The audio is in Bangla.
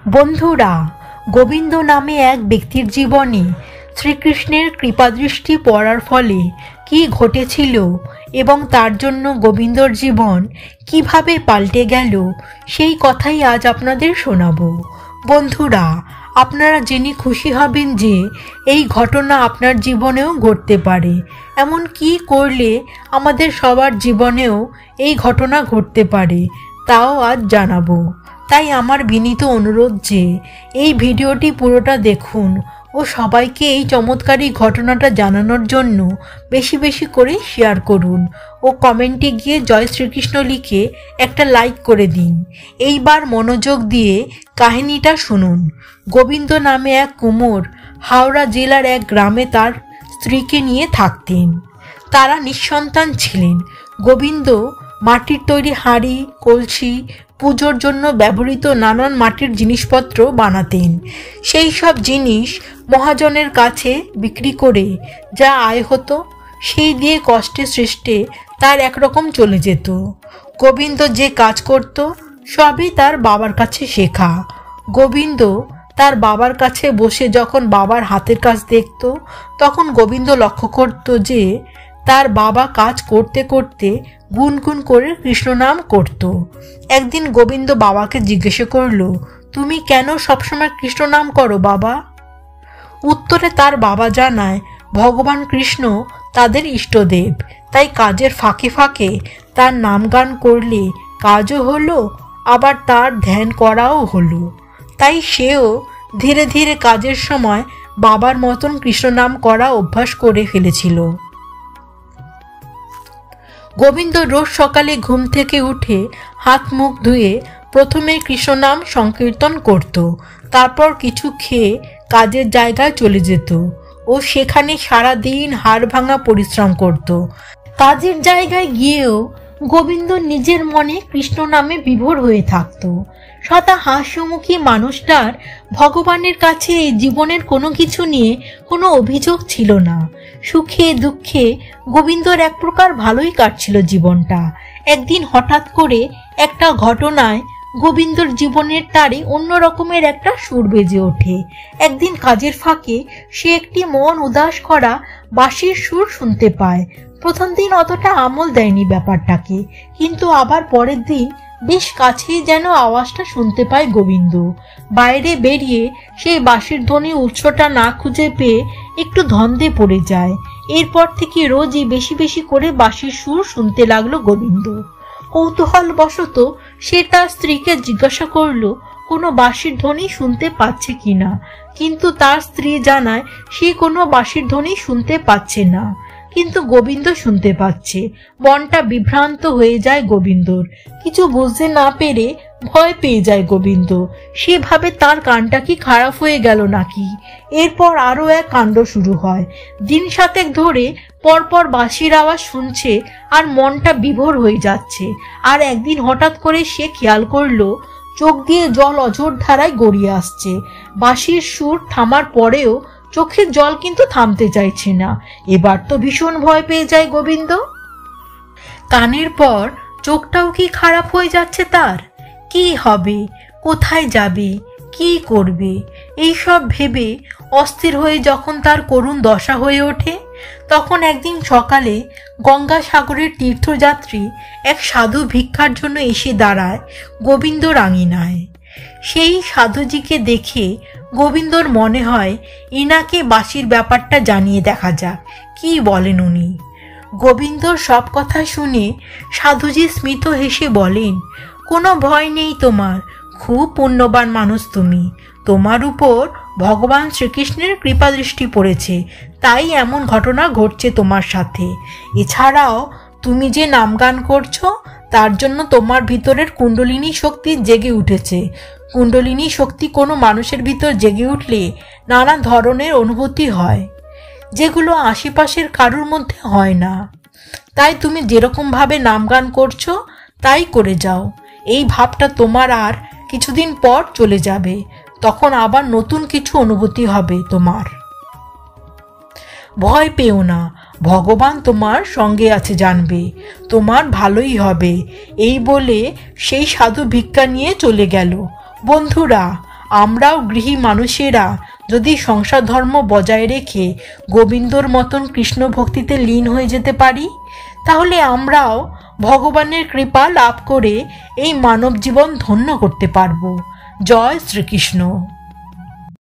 বন্ধুরা, গোবিন্দ নামে এক ব্যক্তির জীবনে শ্রীকৃষ্ণের কৃপাদৃষ্টি পড়ার ফলে কি ঘটেছিল এবং তার জন্য গোবিন্দর জীবন কিভাবে পাল্টে গেল সেই কথাই আজ আপনাদের শোনাবো। বন্ধুরা, আপনারা জেনে খুশি হবেন যে এই ঘটনা আপনার জীবনেও ঘটতে পারে। এমন কি করলে আমাদের সবার জীবনেও এই ঘটনা ঘটতে পারে তাও আজ জানাবো। তাই আমার বিনীত অনুরোধ যে এই ভিডিওটি পুরোটা দেখুন ও সবাইকে এই চমৎকারী ঘটনাটা জানানোর জন্য বেশি বেশি করে শেয়ার করুন ও কমেন্টে গিয়ে জয় শ্রীকৃষ্ণ লিখে একটা লাইক করে দিন। এইবার মনোযোগ দিয়ে কাহিনীটা শুনুন। গোবিন্দ নামে এক কুমোর হাওড়া জেলার এক গ্রামে তার স্ত্রীকে নিয়ে থাকতেন। তারা নিঃসন্তান ছিলেন। গোবিন্দ মাটির তৈরি হাঁড়ি, কলসি, পুজোর জন্য ব্যবহৃত নানান মাটির জিনিসপত্র বানাতেন। সেই সব জিনিস মহাজনের কাছে বিক্রি করে যা আয় হতো সেই দিয়ে কষ্টে সৃষ্টে তার একরকম চলে যেত। গোবিন্দ যে কাজ করত সবই তার বাবার কাছে শেখা। গোবিন্দ তার বাবার কাছে বসে যখন বাবার হাতের কাজ দেখত তখন গোবিন্দ লক্ষ্য করত যে তার বাবা কাজ করতে করতে গুনগুন করে কৃষ্ণ নাম করত। একদিন গোবিন্দ বাবাকে জিজ্ঞেস করল, তুমি কেন সবসময় কৃষ্ণ নাম করো বাবা? উত্তরে তার বাবা জানায়, ভগবান কৃষ্ণ তাদের ইষ্টদেব, তাই কাজের ফাঁকে ফাঁকে তার নাম গান করলে কাজও হলো আবার তার ধ্যান করাও হলো। তাই সেও ধীরে ধীরে কাজের সময় বাবার মতন কৃষ্ণ নাম করা অভ্যাস করে ফেলেছিল। গোবিন্দ রোজ সকালে ঘুম থেকে উঠে হাত মুখ ধুয়ে প্রথমে কৃষ্ণ নাম সংকীর্তন করত, তারপর কিছু খেয়ে কাজের জায়গায় চলে যেত ও সেখানে সারা দিন হাড় ভাঙা পরিশ্রম করত। কাজের জায়গায় গিয়েও গোবিন্দ নিজের মনে কৃষ্ণ নামে বিভোর হয়ে থাকত। সদা হাস্যমুখী মানুষটার ভগবানের কাছে এই জীবনের কোনো কিছু নিয়ে কোনো অভিযোগ ছিল না। সুখে দুঃখে গোবিন্দর এক প্রকার ভালোই কাটছিল জীবনটা। একদিন হঠাৎ করে একটা ঘটনায় গোবিন্দর জীবনের তারে অন্য রকমের একটা সুর বেজে ওঠে। একদিন কাজের ফাঁকে সে একটি মন উদাস করা বাঁশির সুর শুনতে পায়। প্রথম দিন অতটা আমল দেয়নি ব্যাপারটাকে, কিন্তু আবার পরের দিন বেশ কাছেই যেন আওয়াজটা শুনতে পায় গোবিন্দ। বাইরে বেরিয়ে সেই বাঁশির ধ্বনি উৎসটা না খুঁজে পেয়ে একটু ধন্দে পড়ে যায়। এরপর থেকে রোজই বেশি বেশি করে বাঁশির সুর শুনতে লাগলো গোবিন্দ। কৌতূহল বশত সে তার স্ত্রীকে জিজ্ঞাসা করলো কোনো বাঁশির ধ্বনি শুনতে পাচ্ছে কিনা, কিন্তু তার স্ত্রী জানায় সে কোনো বাঁশির ধ্বনি শুনতে পাচ্ছে না, কিন্তু গোবিন্দ শুনতে পাচ্ছে। মনটা বিভ্রান্ত হয়ে যায় গোবিন্দর। কিছু বুঝতে না পেরে ভয় পেয়ে যায় গোবিন্দ। সে ভাবে তার কানটা কি খারাপ হয়ে গেল নাকি। এরপর আরো এক কাণ্ড শুরু হয়। দিন 7 ধরে পরপর বাঁশির আওয়াজ শুনছে আর মনটা বিভোর হয়ে যাচ্ছে। আর একদিন হঠাৎ করে সে খেয়াল করলো চোখ দিয়ে জল অঝোর ধারায় গড়িয়ে আসছে। বাঁশির সুর থামার পরেও চোখের জল কিন্তু থামতে চাইছে না। এবার তো ভীষণ ভয় পেয়ে যায় গোবিন্দ। কানের পর চোখটাও কি খারাপ হয়ে যাচ্ছে তার? কি হবে, কোথায় যাবে, কি করবে, এইসব ভেবে অস্থির হয়ে যখন তার করুণ দশা হয়ে ওঠে তখন একদিন সকালে গঙ্গাসাগরের তীর্থযাত্রী এক সাধু ভিক্ষার জন্য এসে দাঁড়ায় গোবিন্দর আঙিনায়। সেই সাধুজিকে দেখে গোবিন্দর মনে হয় ইনাকে বাঁশির ব্যাপারটা জানিয়ে দেখা যাক, কি বলেন উনি। গোবিন্দর সব কথা শুনে সাধুজি স্মিত হেসে বলেন, কোনো ভয় নেই তোমার, খুব পুণ্যবান মানুষ তুমি। তোমার উপর ভগবান শ্রীকৃষ্ণের কৃপা দৃষ্টি পড়েছে, তাই এমন ঘটনা ঘটছে তোমার সাথে। এছাড়াও তুমি যে নাম গান করছো তার জন্য তোমার ভিতরের কুণ্ডলিনী শক্তি জেগে উঠেছে। কুণ্ডলিনী শক্তি কোনো মানুষের ভিতর জেগে উঠলে নানা ধরনের অনুভূতি হয়, যেগুলো আশেপাশের কারুর মধ্যে হয় না। তাই তুমি যেরকম ভাবে নাম গান করছো তাই করে যাও। এই ভাবটা তোমার আর কিছুদিন পর চলে যাবে, তখন আবার নতুন কিছু অনুভূতি হবে তোমার। ভয় পেও না, ভগবান তোমার সঙ্গে আছে জানবে, তোমার ভালোই হবে। এই বলে সেই সাধু ভিক্ষা নিয়ে চলে গেল। বন্ধুরা, আমরাও গৃহী মানুষেরা যদি সংসার ধর্ম বজায় রেখে গোবিন্দর মতন কৃষ্ণ ভক্তিতে লীন হয়ে যেতে পারি, তাহলে আমরাও ভগবানের কৃপা লাভ করে এই মানব জীবন ধন্য করতে পারব। জয় শ্রীকৃষ্ণ।